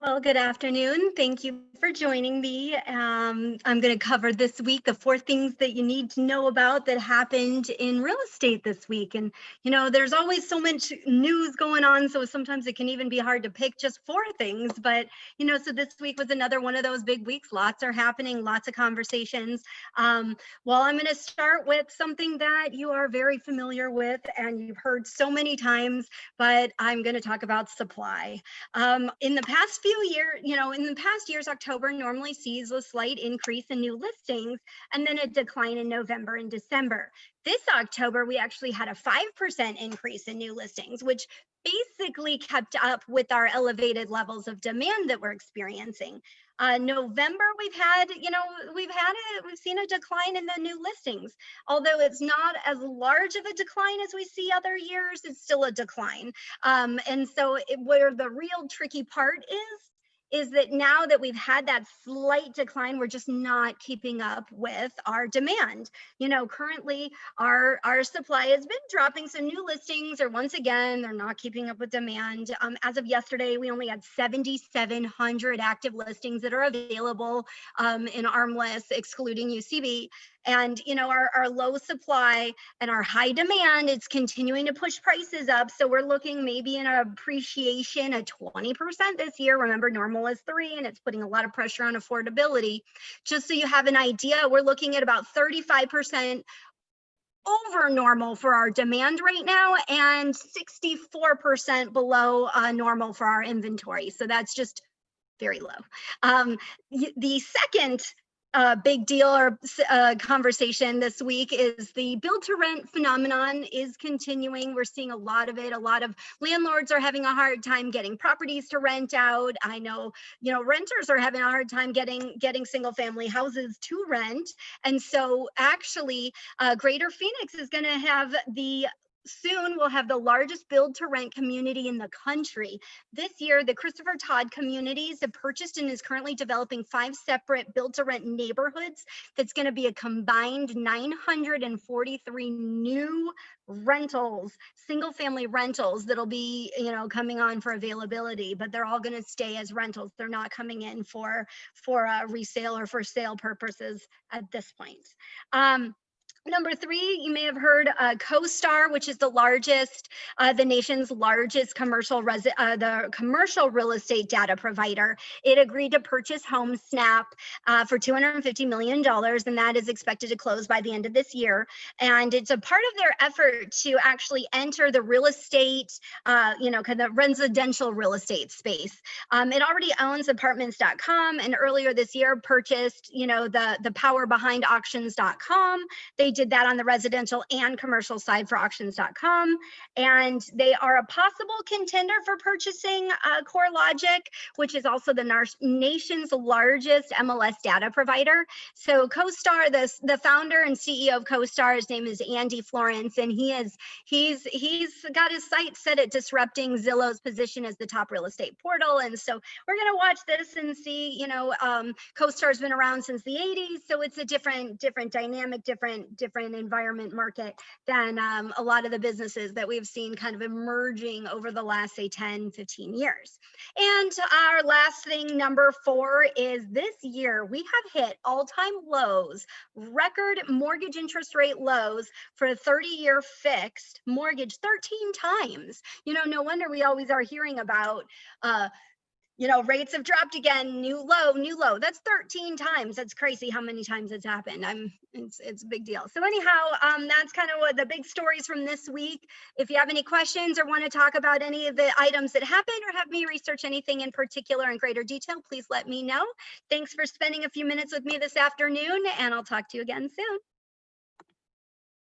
Well, good afternoon. Thank you for joining me. I'm going to cover this week the 4 things that you need to know about that happened in real estate this week. And, there's always so much news going on. So sometimes it can even be hard to pick just 4 things. But, so this week was another one of those big weeks. Lots are happening, lots of conversations. Well, I'm going to start with something that you are very familiar with and you've heard so many times, but I'm going to talk about supply. In the past few years, in the past years, October normally sees a slight increase in new listings and then a decline in November and December. This October, we actually had a 5% increase in new listings, which basically kept up with our elevated levels of demand that we're experiencing. November, we've seen a decline in the new listings. Although it's not as large of a decline as we see other years, it's still a decline. And so where the real tricky part is that now that we've had that slight decline, we're just not keeping up with our demand. Currently our supply has been dropping. So new listings are, once again, they're not keeping up with demand. As of yesterday, we only had 7,700 active listings that are available in Armless, excluding UCB. And our low supply and our high demand, it's continuing to push prices up. So we're looking maybe in an appreciation of 20% this year. Remember, normal is 3, and it's putting a lot of pressure on affordability. Just so you have an idea, we're looking at about 35% over normal for our demand right now and 64% below normal for our inventory. So that's just very low. The second big deal or conversation this week is the build to rent phenomenon is continuing. We're seeing a lot of it. A lot of landlords are having a hard time getting properties to rent out. I know, renters are having a hard time getting single family houses to rent. And so actually Greater Phoenix is going to have soon we'll have the largest build to rent community in the country. This year, the Christopher Todd Communities have purchased and is currently developing 5 separate build to rent neighborhoods. That's going to be a combined 943 new rentals, single family rentals that'll be, coming on for availability, but they're all going to stay as rentals. They're not coming in for resale or for sale purposes at this point. Number 3, you may have heard CoStar, which is the nation's largest commercial real estate data provider. It agreed to purchase HomeSnap for $250 million, and that is expected to close by the end of this year. And it's a part of their effort to actually enter the real estate, kind of residential real estate space. It already owns apartments.com, and earlier this year purchased, the power behind auctions.com. They did that on the residential and commercial side for auctions.com. And they are a possible contender for purchasing CoreLogic, which is also the nation's largest MLS data provider. So CoStar, the founder and CEO of CoStar, his name is Andy Florence, and he's got his sights set at disrupting Zillow's position as the top real estate portal. And so we're going to watch this and see, CoStar's been around since the 80s. So it's a different dynamic, different environment market than a lot of the businesses that we've seen kind of emerging over the last, say, 10, 15 years. And our last thing, number 4, is this year we have hit all-time lows, record mortgage interest rate lows for a 30-year fixed mortgage 13 times. No wonder we always are hearing about rates have dropped again, new low. That's 13 times. That's crazy how many times it's happened. It's a big deal. So anyhow, that's kind of what the big stories from this week. If you have any questions or want to talk about any of the items that happened or have me research anything in particular in greater detail, please let me know. Thanks for spending a few minutes with me this afternoon, and I'll talk to you again soon.